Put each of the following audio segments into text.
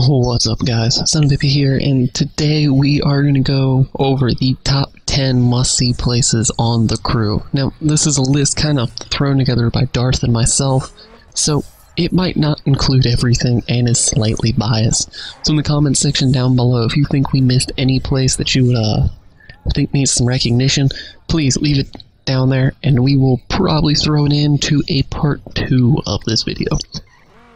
What's up, guys? SonofVippy here, and today we are going to go over the top 10 must-see places on the crew. Now, this is a list kind of thrown together by Darth and myself, so it might not include everything and is slightly biased. So in the comment section down below, if you think we missed any place that you would think needs some recognition, please leave it down there, and we will probably throw it into a part 2 of this video.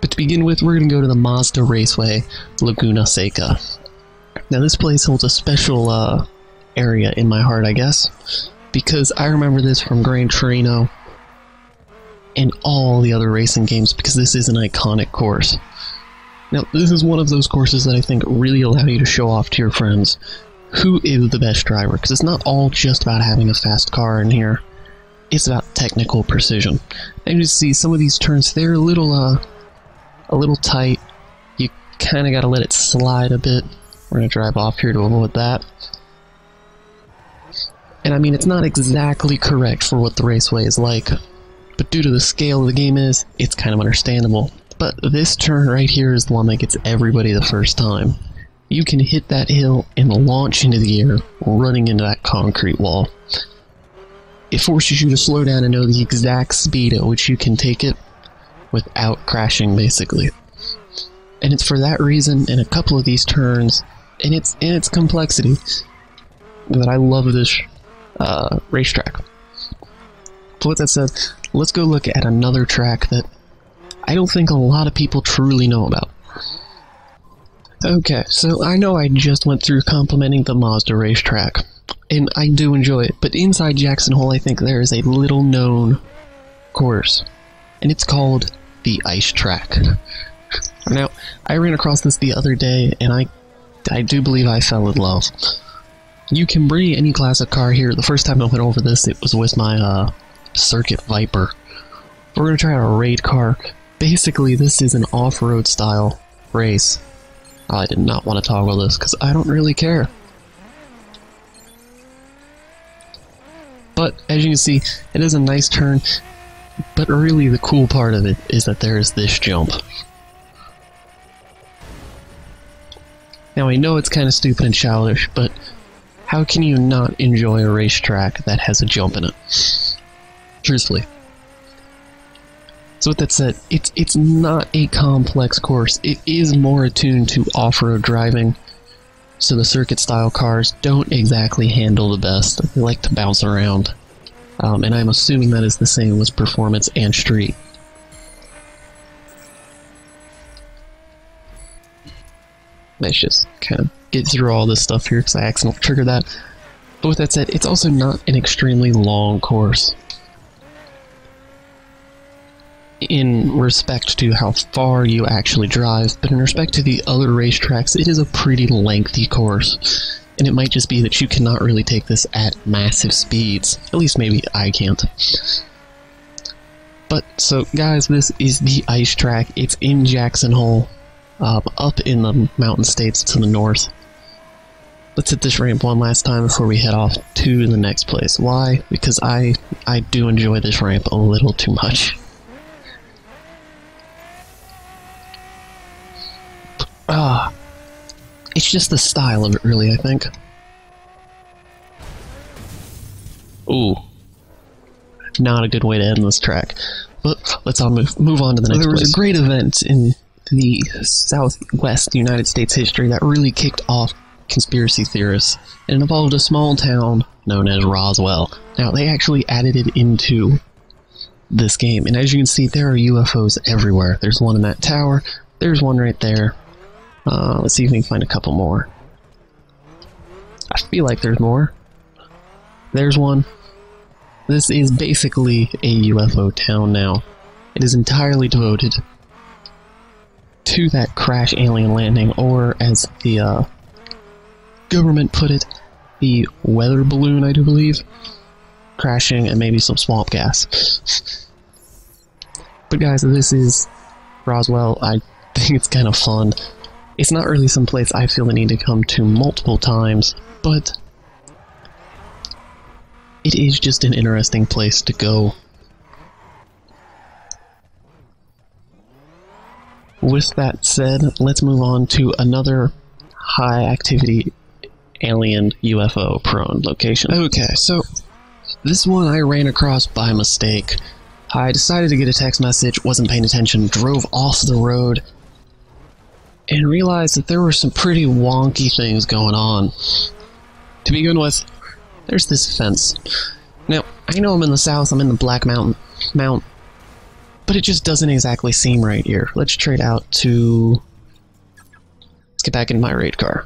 But to begin with, we're going to go to the Mazda Raceway, Laguna, Seca. Now this place holds a special area in my heart, I guess, because I remember this from Gran Torino and all the other racing games, because this is an iconic course. Now this is one of those courses that I think really allow you to show off to your friends who is the best driver, because it's not all just about having a fast car in here. It's about technical precision. And you see some of these turns, they're a little tight. You kind of got to let it slide a bit. We're going to drive off here to avoid that. And I mean, it's not exactly correct for what the Raceway is like, but due to the scale of the game it's kind of understandable. But this turn right here is the one that gets everybody the first time. You can hit that hill and launch into the air, running into that concrete wall. It forces you to slow down and know the exact speed at which you can take it without crashing, basically. And it's for that reason, and a couple of these turns, and its complexity, that I love this racetrack. So with that said, let's go look at another track that I don't think a lot of people truly know about. Okay, so I know I just went through complimenting the Mazda racetrack, and I do enjoy it, but inside Jackson Hole I think there is a little known course, and it's called the Ice Track. Now, I ran across this the other day, and I do believe I fell in love. You can bring any classic car here. The first time I went over this, it was with my Circuit Viper. We're going to try out a raid car. Basically, this is an off-road style race. I did not want to toggle this, because I don't really care. But, as you can see, it is a nice turn. But really the cool part of it is that there is this jump. Now I know it's kind of stupid and childish, but how can you not enjoy a racetrack that has a jump in it? Truthfully. So with that said, it's not a complex course. It is more attuned to off-road driving, so the circuit-style cars don't exactly handle the best. They like to bounce around. And I'm assuming that is the same with performance and street. Let's just kind of get through all this stuff here because I accidentally triggered that. But with that said, it's also not an extremely long course in respect to how far you actually drive, but in respect to the other racetracks, it is a pretty lengthy course. And it might just be that you cannot really take this at massive speeds. At least maybe I can't. But, so guys, this is the Ice Track. It's in Jackson Hole, up in the mountain states to the north. Let's hit this ramp one last time before we head off to the next place. Why? Because I do enjoy this ramp a little too much. It's just the style of it, really, I think. Ooh. Not a good way to end this track. But let's all move on to the next place. There was a great event in the southwest United States history that really kicked off conspiracy theorists. And it involved a small town known as Roswell. Now, they actually added it into this game. And as you can see, there are UFOs everywhere. There's one in that tower. There's one right there. Let's see if we can find a couple more. I feel like there's more. There's one. This is basically a UFO town now. It is entirely devoted to that crash alien landing, or as the government put it, the weather balloon, I do believe, crashing and maybe some swamp gas. But guys, this is Roswell. I think it's kind of fun. It's not really some place I feel the need to come to multiple times, but it is just an interesting place to go. with that said, let's move on to another high activity alien UFO prone location. Okay, so this one I ran across by mistake. I decided to get a text message, wasn't paying attention, drove off the road, and realized that there were some pretty wonky things going on. To begin with, there's this fence. Now, I know I'm in the south, I'm in the Black Mount, but it just doesn't exactly seem right here. Let's trade out to... Let's get back in my raid car.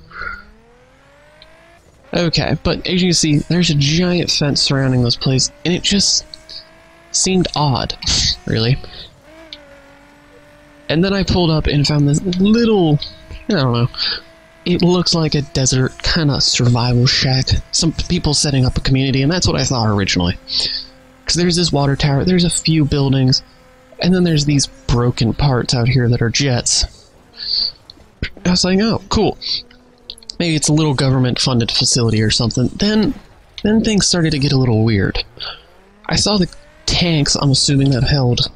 Okay, but as you can see, there's a giant fence surrounding this place, and it just seemed odd, really. And then I pulled up and found this little, I don't know, it looks like a desert kind of survival shack. Some people setting up a community, and that's what I thought originally. Because there's this water tower, there's a few buildings, and then there's these broken parts out here that are jets. I was like, oh, cool. Maybe it's a little government-funded facility or something. Then things started to get a little weird. I saw the tanks, I'm assuming, that held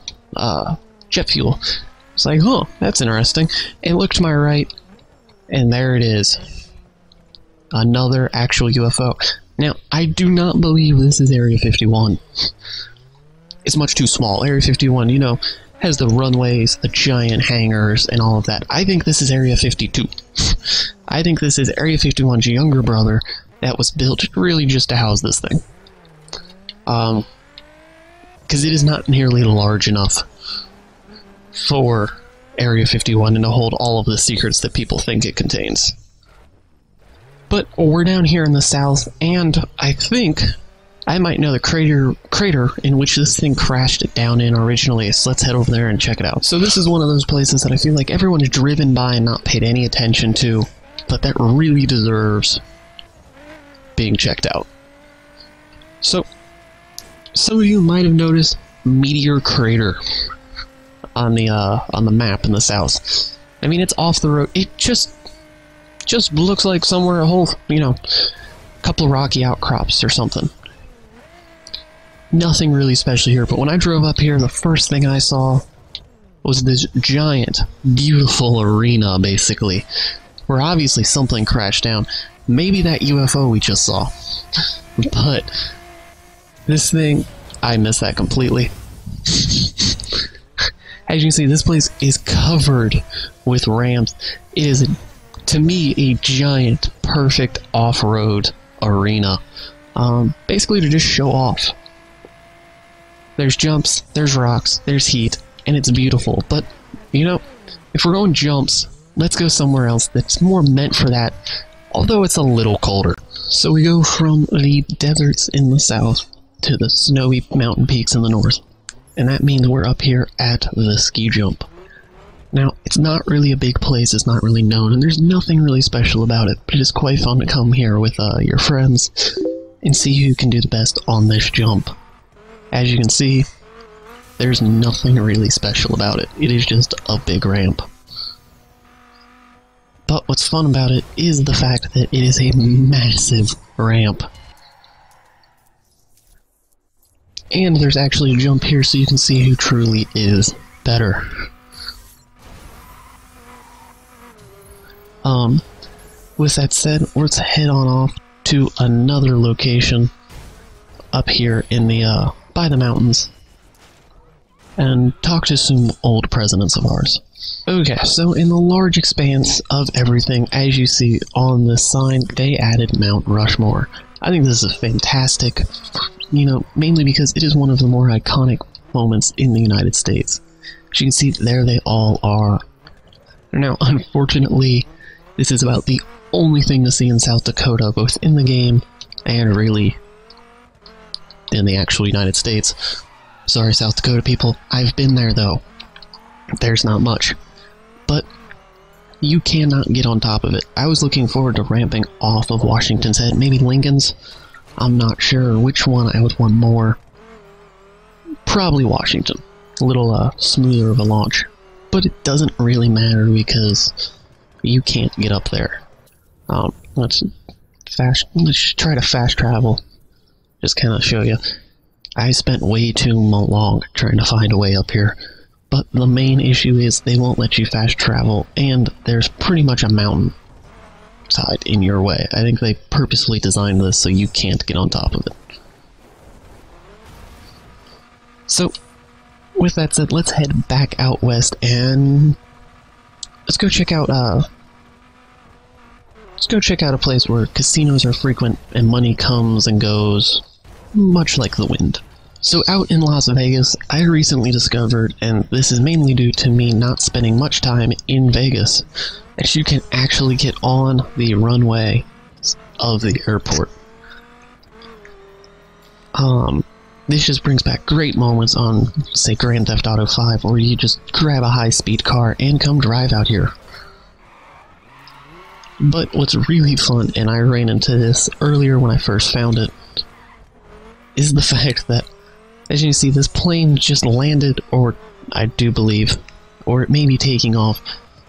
jet fuel. It's like, huh, that's interesting. And look to my right, and there it is. Another actual UFO. Now, I do not believe this is Area 51. It's much too small. Area 51, you know, has the runways, the giant hangars, and all of that. I think this is Area 52. I think this is Area 51's younger brother that was built really just to house this thing. Because it is not nearly large enough for Area 51 and to hold all of the secrets that people think it contains. But we're down here in the south, and I think I might know the crater in which this thing crashed down in originally, so let's head over there and check it out. So this is one of those places that I feel like everyone's driven by and not paid any attention to, but that really deserves being checked out. So, some of you might have noticed Meteor Crater on the map in the south. I mean, it's off the road. It just looks like somewhere a whole, you know, couple of rocky outcrops or something. Nothing really special here, but when I drove up here, the first thing I saw was this giant, beautiful arena, basically, where obviously something crashed down. Maybe that UFO we just saw. But this thing, I missed that completely. As you can see, this place is covered with ramps. It is, to me, a giant, perfect off-road arena. Basically to just show off. There's jumps, there's rocks, there's heat, and it's beautiful. But, you know, if we're going jumps, let's go somewhere else that's more meant for that, although it's a little colder. So we go from the deserts in the south to the snowy mountain peaks in the north. And that means we're up here at the ski jump. Now, it's not really a big place, it's not really known, and there's nothing really special about it, but it is quite fun to come here with your friends and see who can do the best on this jump. As you can see, there's nothing really special about it. It is just a big ramp. But what's fun about it is the fact that it is a massive ramp. And there's actually a jump here so you can see who truly is better. With that said, let's head on off to another location up here in the, by the mountains, and talk to some old presidents of ours. Okay, so in the large expanse of everything, as you see on this sign, they added Mount Rushmore. I think this is fantastic, you know, mainly because it is one of the more iconic moments in the United States. As you can see, there they all are. Now, unfortunately, this is about the only thing to see in South Dakota, both in the game and really in the actual United States. Sorry, South Dakota people. I've been there, though. There's not much. But you cannot get on top of it. I was looking forward to ramping off of Washington's head. Maybe Lincoln's? I'm not sure which one I would want more. Probably Washington. A little smoother of a launch. But it doesn't really matter because you can't get up there. Let's try to fast travel. Just kind of show you. I spent way too long trying to find a way up here. but the main issue is they won't let you fast travel, and there's pretty much a mountain side in your way. I think they purposely designed this so you can't get on top of it. So, with that said, let's head back out west and let's go check out a place where casinos are frequent and money comes and goes, much like the wind. So out in Las Vegas, I recently discovered, and this is mainly due to me not spending much time in Vegas, that you can actually get on the runway of the airport. This just brings back great moments on, say, Grand Theft Auto 5, where you just grab a high-speed car and come drive out here. But what's really fun, and I ran into this earlier when I first found it, is the fact that, as you can see, this plane just landed, or I do believe, or it may be taking off,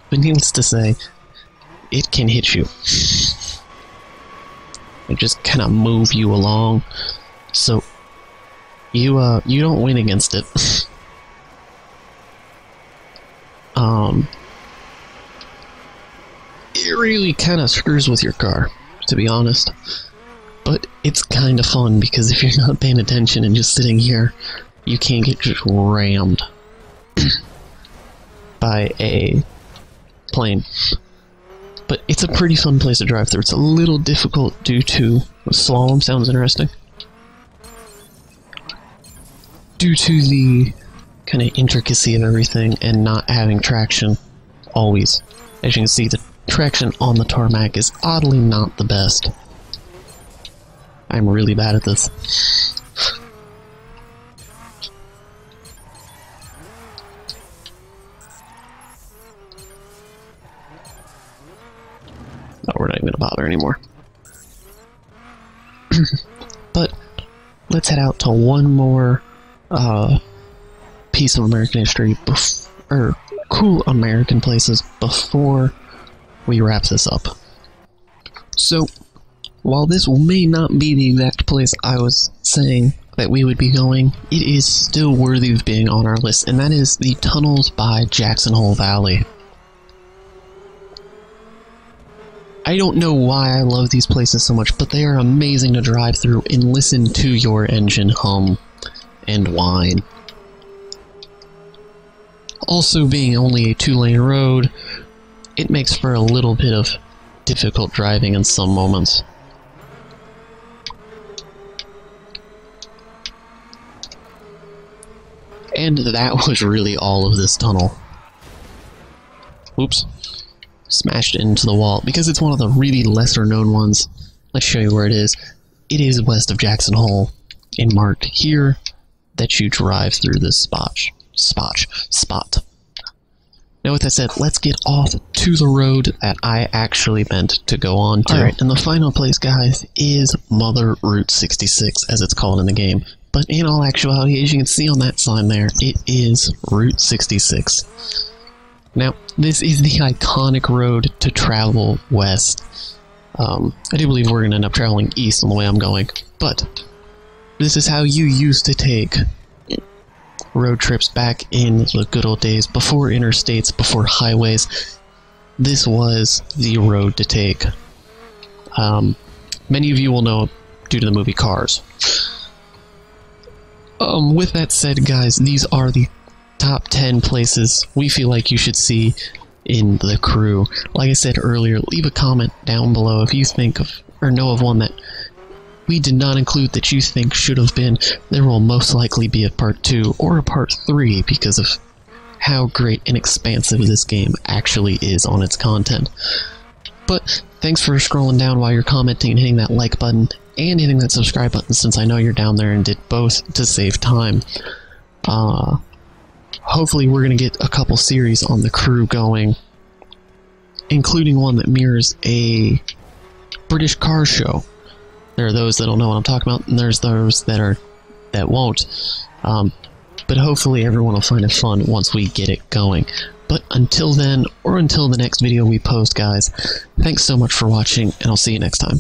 but needless to say, it can hit you. It just kind of move you along, so you don't win against it. It really kind of screws with your car, to be honest. But it's kind of fun, because if you're not paying attention and just sitting here, you can get just rammed by a plane. But it's a pretty fun place to drive through. It's a little difficult due to... Slalom sounds interesting. Due to the kind of intricacy of everything and not having traction always. As you can see, the traction on the tarmac is oddly not the best. I'm really bad at this. No, we're not even gonna bother anymore. But let's head out to one more piece of American history, or cool American places, before we wrap this up. So, while this may not be the exact place I was saying that we would be going, it is still worthy of being on our list, and that is the tunnels by Jackson Hole Valley. I don't know why I love these places so much, but they are amazing to drive through and listen to your engine hum and whine. Also, being only a 2-lane road, it makes for a little bit of difficult driving in some moments. And that was really all of this tunnel. Oops. Smashed into the wall. Because it's one of the really lesser known ones, let's show you where it is. It is west of Jackson Hole, and marked here that you drive through this spot. Now with that said, let's get off to the road that I actually meant to go on to. Alright, and the final place, guys, is Mother Route 66, as it's called in the game. But in all actuality, as you can see on that sign there, it is Route 66. Now, this is the iconic road to travel west. I do believe we're going to end up traveling east on the way I'm going, but this is how you used to take road trips back in the good old days, before interstates, before highways. This was the road to take. Many of you will know due to the movie Cars. With that said, guys, these are the top 10 places we feel like you should see in the crew. Like I said earlier, leave a comment down below if you think of, or know of one that we did not include that you think should have been. There will most likely be a part 2 or a part 3 because of how great and expansive this game actually is on its content. But thanks for scrolling down while you're commenting and hitting that like button and hitting that subscribe button, since I know you're down there and did both to save time. Hopefully we're going to get a couple series on the crew going, including one that mirrors a British car show. There are those that don't know what I'm talking about, and there's those that won't. But hopefully everyone will find it fun once we get it going. But until then, or until the next video we post, guys, thanks so much for watching, and I'll see you next time.